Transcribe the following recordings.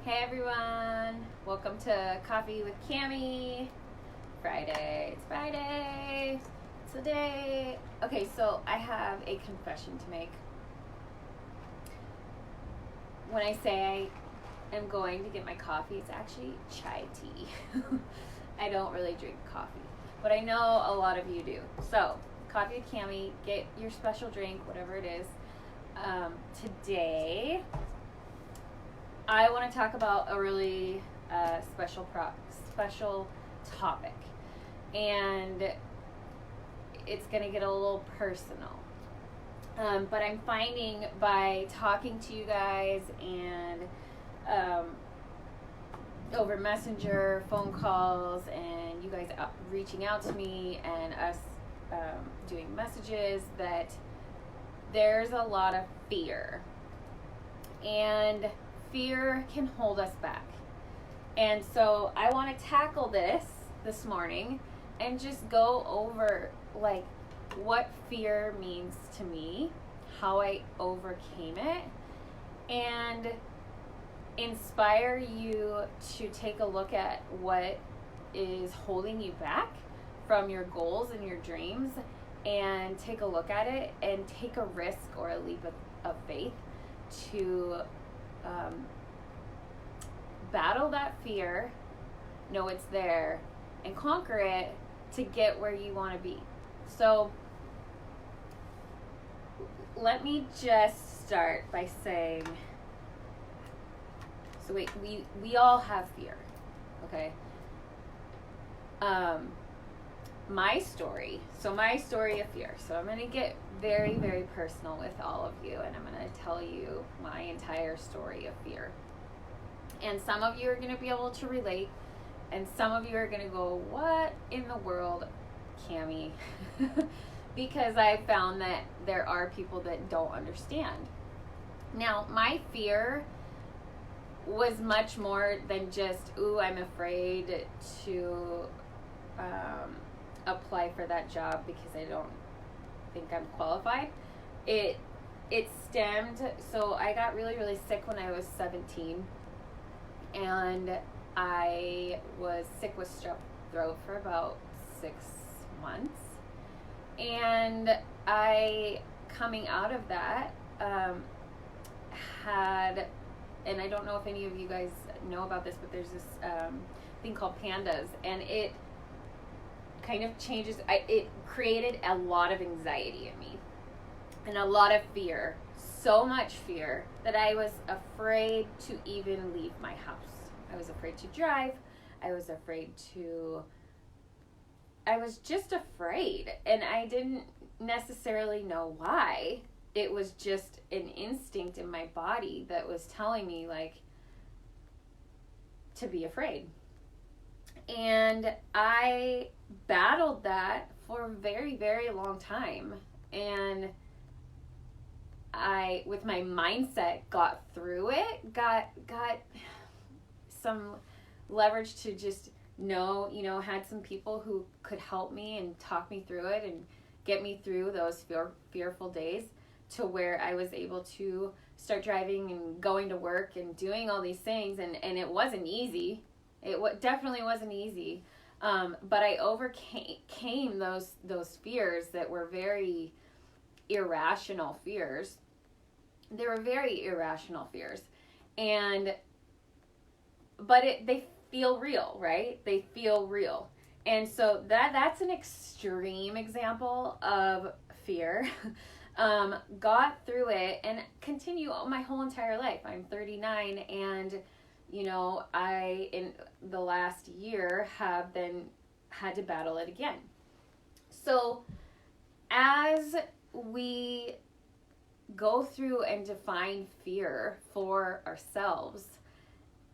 Hey everyone, welcome to Coffee with Cami. It's Friday. It's the day. Okay, so I have a confession to make. When I say I am going to get my coffee, it's actually chai tea. I don't really drink coffee, but I know a lot of you do. So, Coffee with Cami, get your special drink, whatever it is. Today, I want to talk about a really special topic, and it's going to get a little personal. But I'm finding by talking to you guys and over Messenger, phone calls, and you guys reaching out to me and us doing messages that there's a lot of fear. And fear can hold us back. And so I want to tackle this morning and just go over like what fear means to me, how I overcame it, and inspire you to take a look at what is holding you back from your goals and your dreams, and take a look at it and take a risk or a leap of faith to battle that fear, know it's there, and conquer it to get where you want to be. So let me just start by saying, so wait, we all have fear, okay? My story of fear. So I'm going to get very, very personal with all of you, and I'm going to tell you my entire story of fear. And some of you are going to be able to relate, and some of you are going to go, what in the world, Cami? Because I found that there are people that don't understand. Now, my fear was much more than just, I'm afraid to apply for that job because I don't think I'm qualified. It stemmed, so I got really, really sick when I was 17, and I was sick with strep throat for about 6 months, and I, coming out of that, had, and I don't know if any of you guys know about this, but there's this thing called PANDAS, and it kind of changes, it created a lot of anxiety in me and a lot of fear, so much fear that I was afraid to even leave my house. I was afraid to drive. I was just afraid, and I didn't necessarily know why. It was just an instinct in my body that was telling me, like, to be afraid. And I battled that for a very, very long time. And I, with my mindset, got through it, got some leverage to just know, had some people who could help me and talk me through it and get me through those fearful days, to where I was able to start driving and going to work and doing all these things. And it wasn't easy. It definitely wasn't easy. But I overcame those fears that were very irrational fears. They were very irrational fears. But they feel real, right? They feel real. And so that's an extreme example of fear. Got through it and continue my whole entire life. I'm 39, and I, in the last year, have then had to battle it again. So as we go through and define fear for ourselves,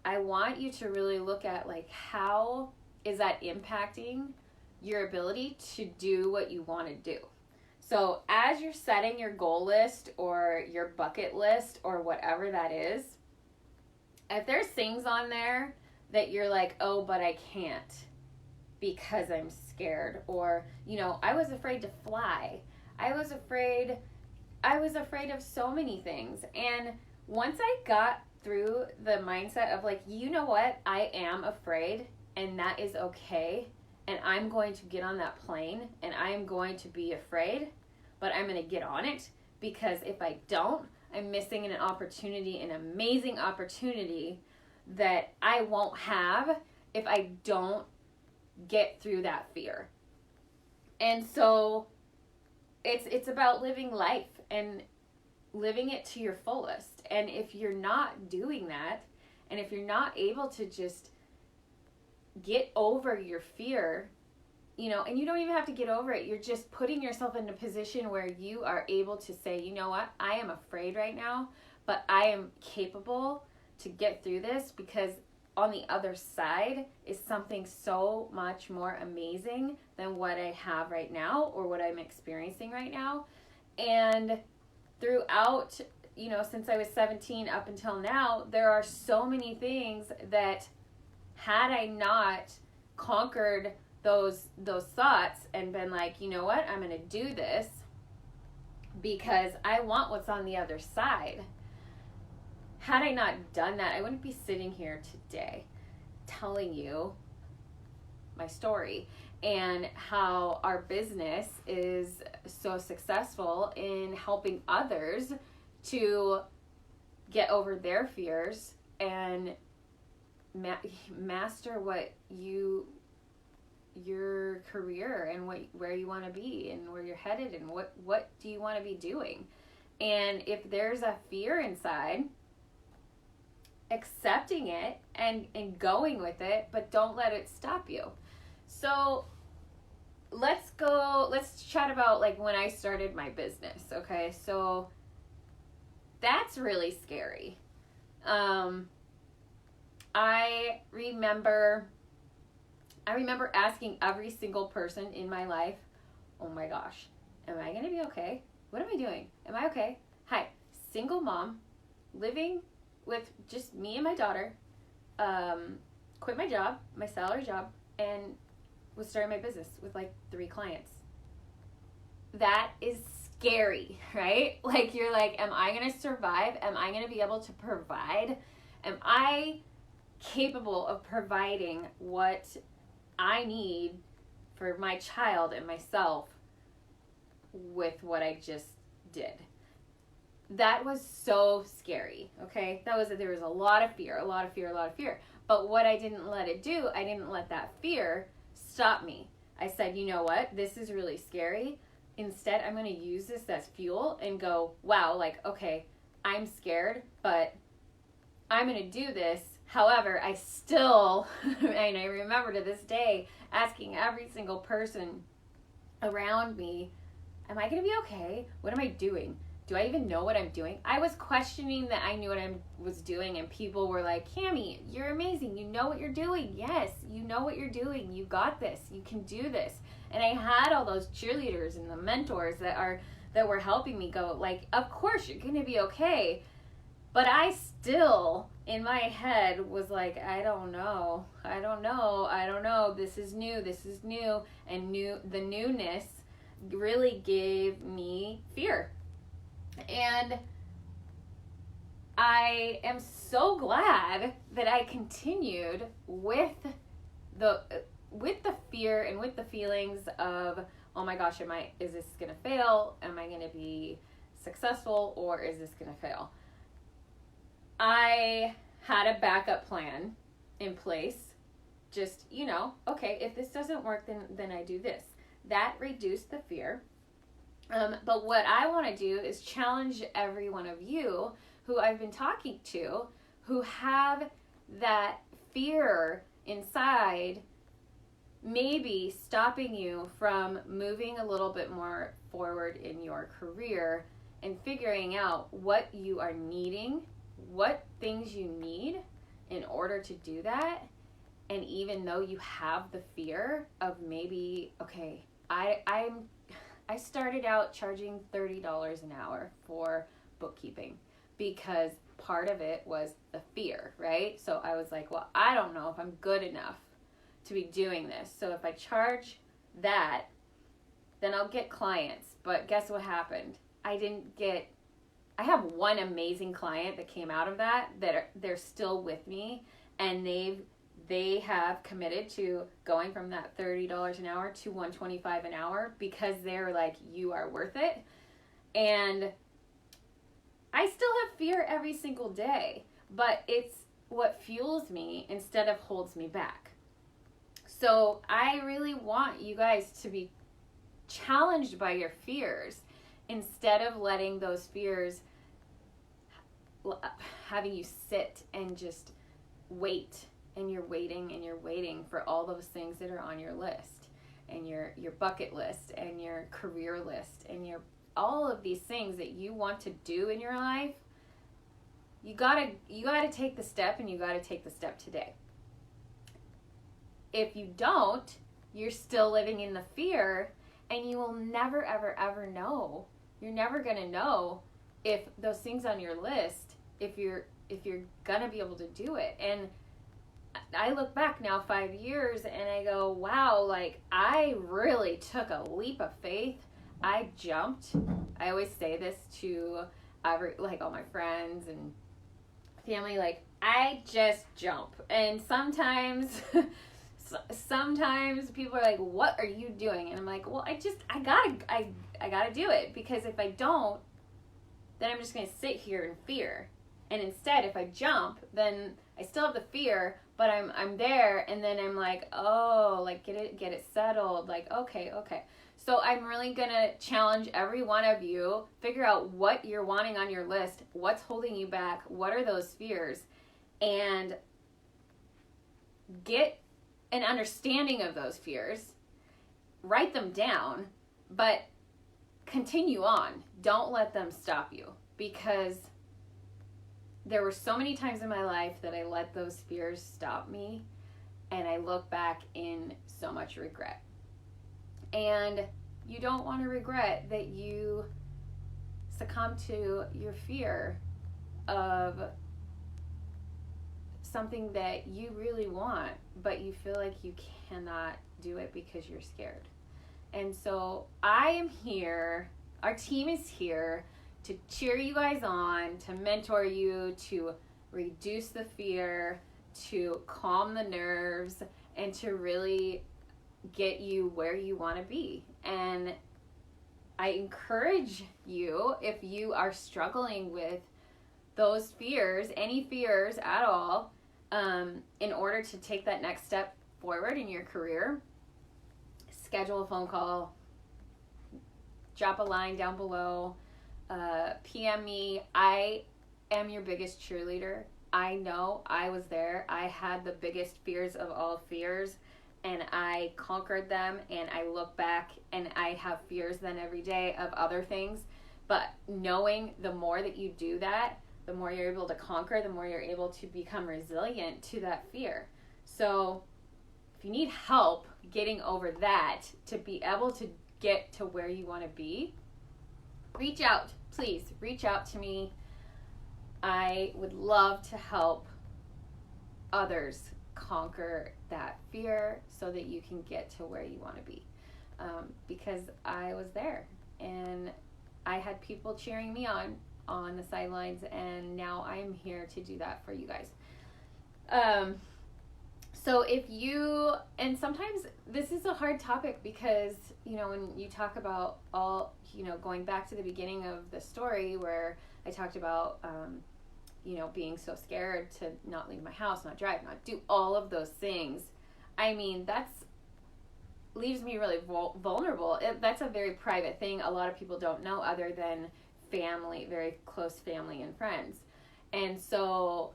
I want you to really look at, like, how is that impacting your ability to do what you want to do. So as you're setting your goal list or your bucket list or whatever that is, if there's things on there that you're like, oh, but I can't because I'm scared, or, I was afraid to fly. I was afraid of so many things. And once I got through the mindset of like, you know what, I am afraid and that is okay. And I'm going to get on that plane and I am going to be afraid, but I'm going to get on it, because if I don't, I'm missing an opportunity, an amazing opportunity that I won't have if I don't get through that fear. And so it's about living life and living it to your fullest. And if you're not doing that, and if you're not able to just get over your fear, and you don't even have to get over it, you're just putting yourself in a position where you are able to say, you know what, I am afraid right now, but I am capable to get through this, because on the other side is something so much more amazing than what I have right now or what I'm experiencing right now. And throughout, since I was 17 up until now, there are so many things that, had I not conquered those thoughts and been like, you know what, I'm going to do this because I want what's on the other side. Had I not done that, I wouldn't be sitting here today telling you my story and how our business is so successful in helping others to get over their fears and master what your career and where you want to be and where you're headed and what do you want to be doing. And if there's a fear inside, accepting it and going with it, but don't let it stop you. So let's chat about like when I started my business. Okay, so that's really scary. I remember asking every single person in my life, oh my gosh, am I going to be okay? What am I doing? Am I okay? Hi, single mom, living with just me and my daughter, quit my job, my salary job, and was starting my business with like 3 clients. That is scary, right? Like, you're like, am I going to survive? Am I going to be able to provide? Am I capable of providing what I need for my child and myself with what I just did? That was so scary, okay? There was a lot of fear. But what I didn't let it do, I didn't let that fear stop me. I said, you know what? This is really scary. Instead, I'm going to use this as fuel and go, wow, like, okay, I'm scared, but I'm going to do this. However, I still, and I remember to this day, asking every single person around me, am I going to be okay? What am I doing? Do I even know what I'm doing? I was questioning that I knew what I was doing, and people were like, Cami, you're amazing. You know what you're doing. Yes, you know what you're doing. You got this. You can do this. And I had all those cheerleaders and the mentors that were helping me go, like, of course you're going to be okay. But I still, in my head, was like, I don't know. This is new. And the newness really gave me fear. And I am so glad that I continued with the fear and with the feelings of, oh my gosh, is this going to fail? Am I going to be successful, or is this going to fail? I had a backup plan in place. Just, okay, if this doesn't work, then I do this. That reduced the fear. But what I want to do is challenge every one of you who I've been talking to, who have that fear inside, maybe stopping you from moving a little bit more forward in your career and figuring out what you are needing, what things you need in order to do that. And even though you have the fear of maybe, okay, I started out charging $30 an hour for bookkeeping because part of it was the fear, right? So I was like, well, I don't know if I'm good enough to be doing this. So if I charge that, then I'll get clients. But guess what happened? I I have one amazing client that came out of they're still with me, and they have committed to going from that $30 an hour to $125 an hour because they're like, you are worth it. And I still have fear every single day, but it's what fuels me instead of holds me back. So I really want you guys to be challenged by your fears instead of letting those fears having you sit and just wait, and you're waiting for all those things that are on your list and your bucket list and your career list and your all of these things that you want to do in your life. You gotta take the step, and you gotta take the step today. If you don't, you're still living in the fear, and you will never ever ever know. You're never gonna know if those things on your list, if you're gonna be able to do it. And I look back now 5 years and I go, wow, like I really took a leap of faith. I jumped. I always say this to all my friends and family, like I just jump. And sometimes people are like, what are you doing? And I'm like, well, I gotta do it, because if I don't, then I'm just gonna sit here in fear. And instead, if I jump, then I still have the fear, but I'm there, and then I'm like, oh, like get it settled, like okay. So I'm really gonna challenge every one of you, figure out what you're wanting on your list, what's holding you back, what are those fears, and get an understanding of those fears, write them down, but continue on. Don't let them stop you, because there were so many times in my life that I let those fears stop me, and I look back in so much regret. And you don't want to regret that you succumb to your fear of something that you really want, but you feel like you cannot do it because you're scared. And so I am here, our team is here to cheer you guys on, to mentor you, to reduce the fear, to calm the nerves, and to really get you where you want to be. And I encourage you, if you are struggling with those fears, any fears at all, in order to take that next step forward in your career, schedule a phone call, drop a line down below, PM me. I am your biggest cheerleader. I know I was there. I had the biggest fears of all fears, and I conquered them, and I look back and I have fears then every day of other things. But knowing the more that you do that, the more you're able to conquer, the more you're able to become resilient to that fear. So if you need help getting over that to be able to get to where you want to be, reach out. Please reach out to me. I would love to help others conquer that fear so that you can get to where you want to be. Because I was there, and I had people cheering me on the sidelines, and now I'm here to do that for you guys. So if you, and sometimes this is a hard topic because, when you talk about all, going back to the beginning of the story where I talked about, being so scared to not leave my house, not drive, not do all of those things. I mean, leaves me really vulnerable. That's a very private thing. A lot of people don't know other than family, very close family and friends. And so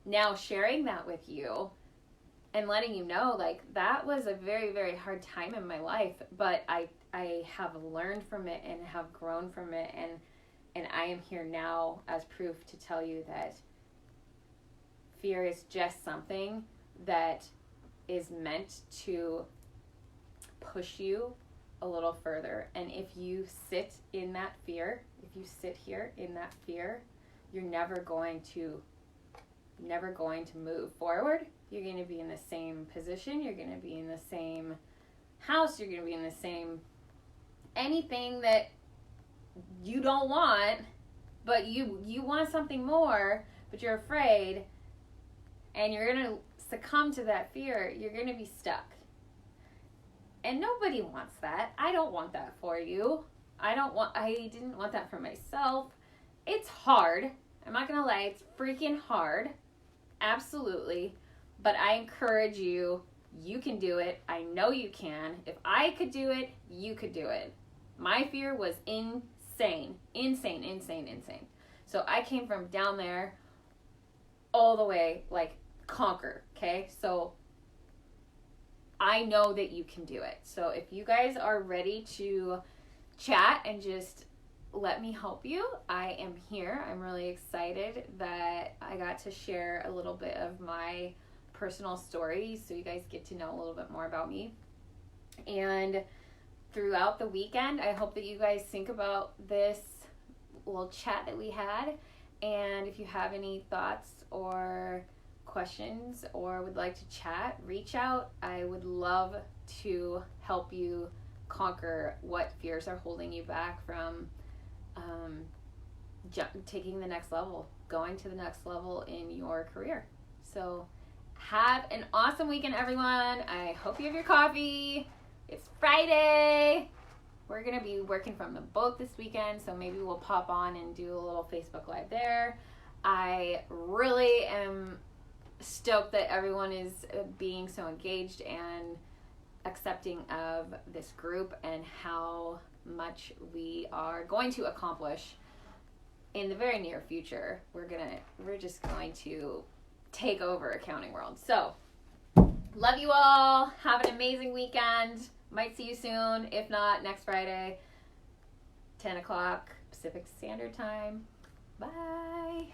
now sharing that with you and letting you know, like, that was a very, very hard time in my life, but I have learned from it and have grown from it, and I am here now as proof to tell you that fear is just something that is meant to push you a little further. And if you sit in that fear, if you sit here in that fear, you're never going to move forward. You're going to be in the same position. You're going to be in the same house. You're going to be in the same anything that you don't want. but you want something more, but you're afraid, and you're going to succumb to that fear, you're going to be stuck. And nobody wants that. I don't want that for you. I didn't want that for myself. It's hard. I'm not going to lie. It's freaking hard. Absolutely. But I encourage you. You can do it. I know you can. If I could do it, you could do it. My fear was insane. So I came from down there all the way, like, conquer. Okay? So I know that you can do it. So if you guys are ready to chat and just let me help you, I am here. I'm really excited that I got to share a little bit of my personal story so you guys get to know a little bit more about me. And throughout the weekend, I hope that you guys think about this little chat that we had. And if you have any thoughts or questions or would like to chat, reach out. I would love to help you conquer what fears are holding you back from taking the next level, going to the next level in your career. So have an awesome weekend, everyone. I hope you have your coffee. It's Friday. We're going to be working from the boat this weekend, so maybe we'll pop on and do a little Facebook Live there. I really am stoked that everyone is being so engaged and accepting of this group and how much we are going to accomplish in the very near future. We're just going to take over accounting world. So love you all. Have an amazing weekend. Might see you soon. If not, next Friday, 10 o'clock Pacific Standard Time. Bye.